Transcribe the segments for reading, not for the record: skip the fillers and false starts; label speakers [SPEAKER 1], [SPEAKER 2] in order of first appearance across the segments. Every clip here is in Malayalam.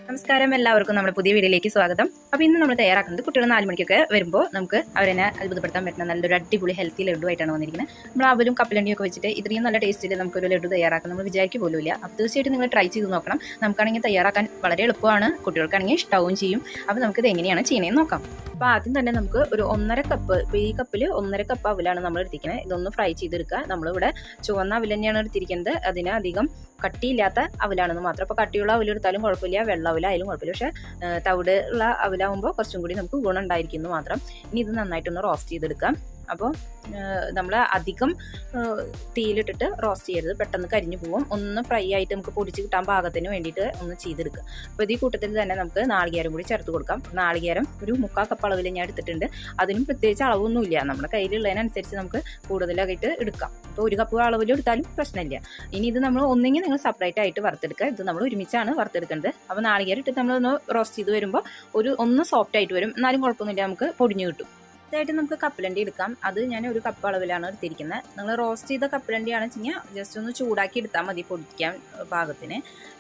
[SPEAKER 1] നമസ്കാരം, എല്ലാവർക്കും നമ്മുടെ പുതിയ വീഡിയോയിലേക്ക് സ്വാഗതം. അപ്പോൾ ഇന്ന് നമ്മൾ തയ്യാറാക്കുന്നത് കുട്ടികൾ 4 മണിക്കൊക്കെ വരുമ്പോൾ നമുക്ക് അവരെ അത്ഭുതപ്പെടുത്താൻ പറ്റുന്ന നല്ലൊരു അടിപൊളി ഹെൽത്തി ലഡു ആയിട്ടാണ് വന്നിരിക്കുന്നത്. നമ്മൾ അവലും കപ്പലണ്ടിയൊക്കെ വെച്ചിട്ട് ഇത്രയും നല്ല ടേസ്റ്റിൽ നമുക്കൊരു ലഡു തയ്യാറാക്കാൻ നമ്മൾ വിചാരിക്കുക പോലുമില്ല. അപ്പോൾ തീർച്ചയായിട്ടും നിങ്ങൾ ട്രൈ ചെയ്ത് നോക്കണം. നമുക്കാണെങ്കിൽ തയ്യാറാക്കാൻ വളരെ എളുപ്പമാണ്, കുട്ടികൾക്കാണെങ്കിൽ ഇഷ്ടവും ചെയ്യും. അപ്പോൾ നമുക്കിത് എങ്ങനെയാണ് ചെയ്യണമെന്ന് നോക്കാം. അപ്പോൾ ആദ്യം തന്നെ നമുക്ക് ഒരു 1.5 കപ്പ്, ഇപ്പോൾ ഈ കപ്പിൽ 1.5 കപ്പ് അവലാണ് നമ്മൾ എടുത്തിരിക്കുന്നത്. ഇതൊന്ന് ഫ്രൈ ചെയ്തെടുക്കുക. നമ്മളിവിടെ ചുവന്ന അവൽ തന്നെയാണ് എടുത്തിരിക്കുന്നത്. അതിന് അധികം കട്ടിയില്ലാത്ത അവലാണെന്ന് മാത്രം. അപ്പോൾ കട്ടിയുള്ള അവലെടുത്താലും കുഴപ്പമില്ല, വെള്ള അവലായാലും കുഴപ്പമില്ല. പക്ഷേ തവിട് ഉള്ള അവലാകുമ്പോൾ കുറച്ചും കൂടി നമുക്ക് ഗുണം ഉണ്ടായിരിക്കുന്നു മാത്രം. ഇനി ഇത് നന്നായിട്ടൊന്ന് റോസ്റ്റ് ചെയ്തെടുക്കാം. അപ്പോൾ നമ്മൾ അധികം തീയിലിട്ടിട്ട് റോസ്റ്റ് ചെയ്യരുത്, പെട്ടെന്ന് കരിഞ്ഞു പോകും. ഒന്ന് ഫ്രൈ ആയിട്ട് നമുക്ക് പൊടിച്ച് കിട്ടാൻ പാകത്തിന് വേണ്ടിയിട്ട് ഒന്ന് ചെയ്തെടുക്കുക. അപ്പോൾ ഈ കൂട്ടത്തിൽ തന്നെ നമുക്ക് നാളികേരം കൂടി ചേർത്ത് കൊടുക്കാം. നാളികേരം ഒരു 3/4 കപ്പ് അളവിൽ ഞാൻ എടുത്തിട്ടുണ്ട്. അതിനും പ്രത്യേകിച്ച് അളവൊന്നുമില്ല, നമ്മുടെ കയ്യിലുള്ളതിനനുസരിച്ച് നമുക്ക് കൂടുതലായിട്ട് എടുക്കാം. ഇപ്പോൾ 1 കപ്പ് അളവിൽ എടുത്താലും പ്രശ്നമില്ല. ഇനി ഇത് നമ്മൾ ഒന്നെങ്കിൽ നിങ്ങൾ സെപ്പറേറ്റ് ആയിട്ട് വറുത്തെടുക്കുക. ഇത് നമ്മൾ ഒരുമിച്ചാണ് വറുത്തെടുക്കേണ്ടത്. അപ്പോൾ നാളികേരം ഇട്ടിട്ട് നമ്മളൊന്ന് റോസ്റ്റ് ചെയ്ത് വരുമ്പോൾ ഒന്ന് സോഫ്റ്റ് ആയിട്ട് വരും. എന്നാലും കുഴപ്പമൊന്നുമില്ല, നമുക്ക് പൊടിഞ്ഞു കിട്ടും. ഇതായിട്ട് നമുക്ക് കപ്പലണ്ടി എടുക്കാം. അത് ഞാൻ 1 കപ്പ് അളവിലാണ് എടുത്തിരിക്കുന്നത്. നിങ്ങൾ റോസ്റ്റ് ചെയ്ത കപ്പലണ്ടിയാണ് വെച്ചാൽ ജസ്റ്റ് ഒന്ന് ചൂടാക്കി എടുത്താൽ മതി പൊടിക്കാൻ പാകത്തിന്.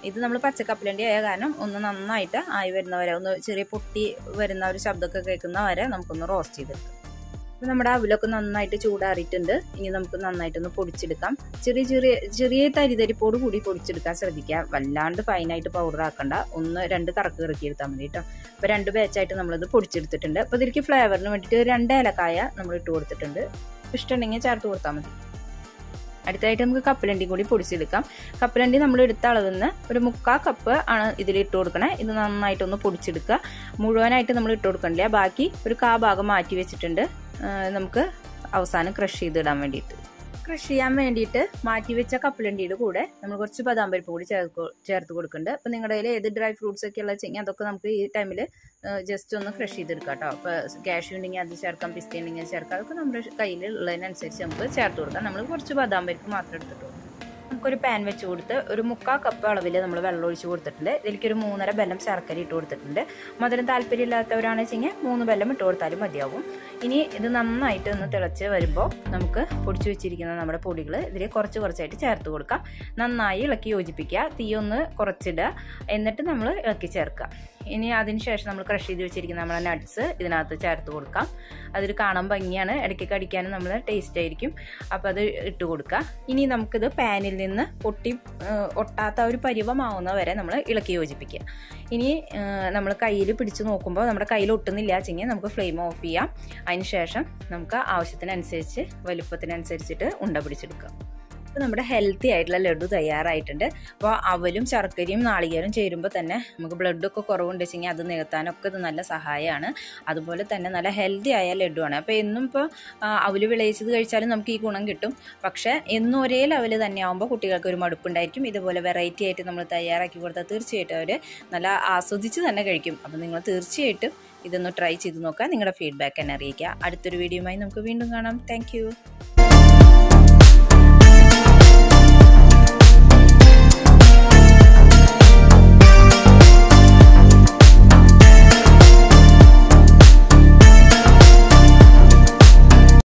[SPEAKER 1] ഇത് നമ്മൾ പച്ചക്കപ്പലണ്ടി ആയ കാരണം ഒന്ന് നന്നായിട്ട് ആയി വരുന്നവരെ, ഒന്ന് ചെറിയ പൊട്ടി വരുന്ന ഒരു ശബ്ദമൊക്കെ കേൾക്കുന്ന വരെ നമുക്കൊന്ന് റോസ്റ്റ് ചെയ്തെടുക്കാം. അപ്പോൾ നമ്മുടെ അവലൊക്കെ നന്നായിട്ട് ചൂടാറിയിട്ടുണ്ട്. ഇനി നമുക്ക് നന്നായിട്ടൊന്ന് പൊടിച്ചെടുക്കാം. ചെറിയ തരിതരിപ്പോട് കൂടി പൊടിച്ചെടുക്കാൻ ശ്രദ്ധിക്കുക. വല്ലാണ്ട് ഫൈനായിട്ട് പൗഡർ ആക്കണ്ട. 1-2 കറക്ക് ഇറക്കിയെടുത്താൽ മതി കേട്ടോ. അപ്പോൾ 2 ബാച്ചായിട്ട് നമ്മളിത് പൊടിച്ചെടുത്തിട്ടുണ്ട്. അപ്പോൾ ഇതിലേക്ക് ഫ്ലേവറിന് വേണ്ടിയിട്ട് 2 ഏലക്കായ നമ്മൾ ഇട്ട് കൊടുത്തിട്ടുണ്ട്. ഇഷ്ടമുണ്ടെങ്കിൽ ചേർത്ത് കൊടുത്താൽ മതി. അടുത്തായിട്ട് നമുക്ക് കപ്പലണ്ടി കൂടി പൊടിച്ചെടുക്കാം. കപ്പലണ്ടി നമ്മൾ എടുത്ത അളവിൽ നിന്ന് ഒരു 3/4 കപ്പ് ആണ് ഇതിൽ ഇട്ട് കൊടുക്കണേ. ഇത് നന്നായിട്ടൊന്ന് പൊടിച്ചെടുക്കുക. മുഴുവനായിട്ട് നമ്മൾ ഇട്ട് കൊടുക്കണില്ല, ബാക്കി ഒരു 1/4 ഭാഗം മാറ്റി വെച്ചിട്ടുണ്ട്. നമുക്ക് അവസാനം ക്രഷ് ചെയ്തിടാൻ വേണ്ടിയിട്ട്. ക്രഷ് ചെയ്യാൻ വേണ്ടിയിട്ട് മാറ്റി വെച്ച കപ്പലണ്ടിയുടെ കൂടെ നമ്മൾ കുറച്ച് ബദാം പരിപ്പ് കൂടി ചേർത്ത് കൊടുക്കുന്നുണ്ട്. അപ്പം നിങ്ങളുടെ കയ്യിൽ ഏത് ഡ്രൈ ഫ്രൂട്ട്സ് ഒക്കെ ഉള്ള വെച്ചെങ്കിൽ അതൊക്കെ നമുക്ക് ഈ ടൈമിൽ ജസ്റ്റ് ഒന്ന് ക്രഷ് ചെയ്തെടുക്കാം കേട്ടോ. അപ്പോൾ കാഷ്യൂ ഉണ്ടെങ്കിൽ അത് ചേർക്കാം, പിസ്ത ഉണ്ടെങ്കിൽ ചേർക്കാം. അതൊക്കെ നമ്മുടെ കയ്യിലുള്ളതിനനുസരിച്ച് നമുക്ക് ചേർത്ത് കൊടുക്കാം. നമ്മൾ കുറച്ച് ബദാം പരിപ്പ് മാത്രം എടുത്തിട്ടുള്ളൂ. നമുക്കൊരു പാൻ വെച്ച് കൊടുത്ത് ഒരു 3/4 കപ്പ് അളവിൽ നമ്മൾ വെള്ളം ഒഴിച്ച് കൊടുത്തിട്ടുണ്ട്. ഇതിലേക്കൊരു 3.5 ബെല്ലം ശർക്കര ഇട്ട് കൊടുത്തിട്ടുണ്ട്. മധുരം താല്പര്യമില്ലാത്തവരാണെന്ന് വെച്ച് കഴിഞ്ഞാൽ 3 ബെല്ലം ഇട്ട് കൊടുത്താലും മതിയാവും. ഇനി ഇത് നന്നായിട്ട് ഒന്ന് തിളച്ച് വരുമ്പോൾ നമുക്ക് പൊടിച്ചു വെച്ചിരിക്കുന്ന നമ്മുടെ പൊടികൾ ഇതിൽ കുറച്ചായിട്ട് ചേർത്ത് കൊടുക്കാം. നന്നായി ഇളക്കി യോജിപ്പിക്കുക. തീ ഒന്ന് കുറച്ചിടുക, എന്നിട്ട് നമ്മൾ ഇളക്കി ചേർക്കുക. ഇനി അതിന് ശേഷം നമ്മൾ ക്രഷ് ചെയ്ത് വെച്ചിരിക്കുന്ന നമ്മുടെ നട്ട്സ് ഇതിനകത്ത് ചേർത്ത് കൊടുക്കാം. അതൊരു കാണാൻ ഭംഗിയാണ്, ഇടയ്ക്ക് കടിക്കാനും നമ്മൾ ടേസ്റ്റ് ആയിരിക്കും. അപ്പോൾ അത് ഇട്ട് കൊടുക്കുക. ഇനി നമുക്കിത് പാനിൽ നിന്ന് ഒട്ടാത്ത ഒരു പരിവമാവുന്ന വരെ നമ്മൾ ഇളക്കി യോജിപ്പിക്കുക. ഇനി നമ്മൾ കയ്യിൽ പിടിച്ച് നോക്കുമ്പോൾ നമ്മുടെ കയ്യിൽ ഒട്ടുന്നില്ല വെച്ചെങ്കിൽ നമുക്ക് ഫ്ലെയിം ഓഫ് ചെയ്യാം. അതിന് ശേഷം നമുക്ക് ആവശ്യത്തിനനുസരിച്ച് വലുപ്പത്തിനനുസരിച്ചിട്ട് ഉണ്ട പിടിച്ചെടുക്കാം. അപ്പോൾ നമ്മുടെ ഹെൽത്തി ആയിട്ടുള്ള ലഡു തയ്യാറായിട്ടുണ്ട്. അപ്പോൾ അവലും ശർക്കരയും നാളികേരം ചേരുമ്പോൾ തന്നെ നമുക്ക് ബ്ലഡൊക്കെ കുറവുണ്ട് വെച്ചെങ്കിൽ അത് നികത്താനൊക്കെ ഇത് നല്ല സഹായമാണ്. അതുപോലെ തന്നെ നല്ല ഹെൽത്തി ആയ ലഡുവാണ്. അപ്പോൾ എന്നും ഇപ്പോൾ അവല് വിളയിച്ചത് കഴിച്ചാലും നമുക്ക് ഈ ഗുണം കിട്ടും. പക്ഷേ എന്നും ഒരേ ലെവൽ തന്നെ ആകുമ്പോൾ കുട്ടികൾക്ക് ഒരു മടുപ്പുണ്ടായിരിക്കും. ഇതുപോലെ വെറൈറ്റി ആയിട്ട് നമ്മൾ തയ്യാറാക്കി കൊടുത്താൽ തീർച്ചയായിട്ടും അവർ നല്ല ആസ്വദിച്ച് തന്നെ കഴിക്കും. അപ്പോൾ നിങ്ങൾ തീർച്ചയായിട്ടും ഇതൊന്ന് ട്രൈ ചെയ്ത് നോക്കുക. നിങ്ങളുടെ ഫീഡ്ബാക്ക് എന്നെ അറിയിക്കുക. അടുത്തൊരു വീഡിയോയുമായി നമുക്ക് വീണ്ടും കാണാം. താങ്ക്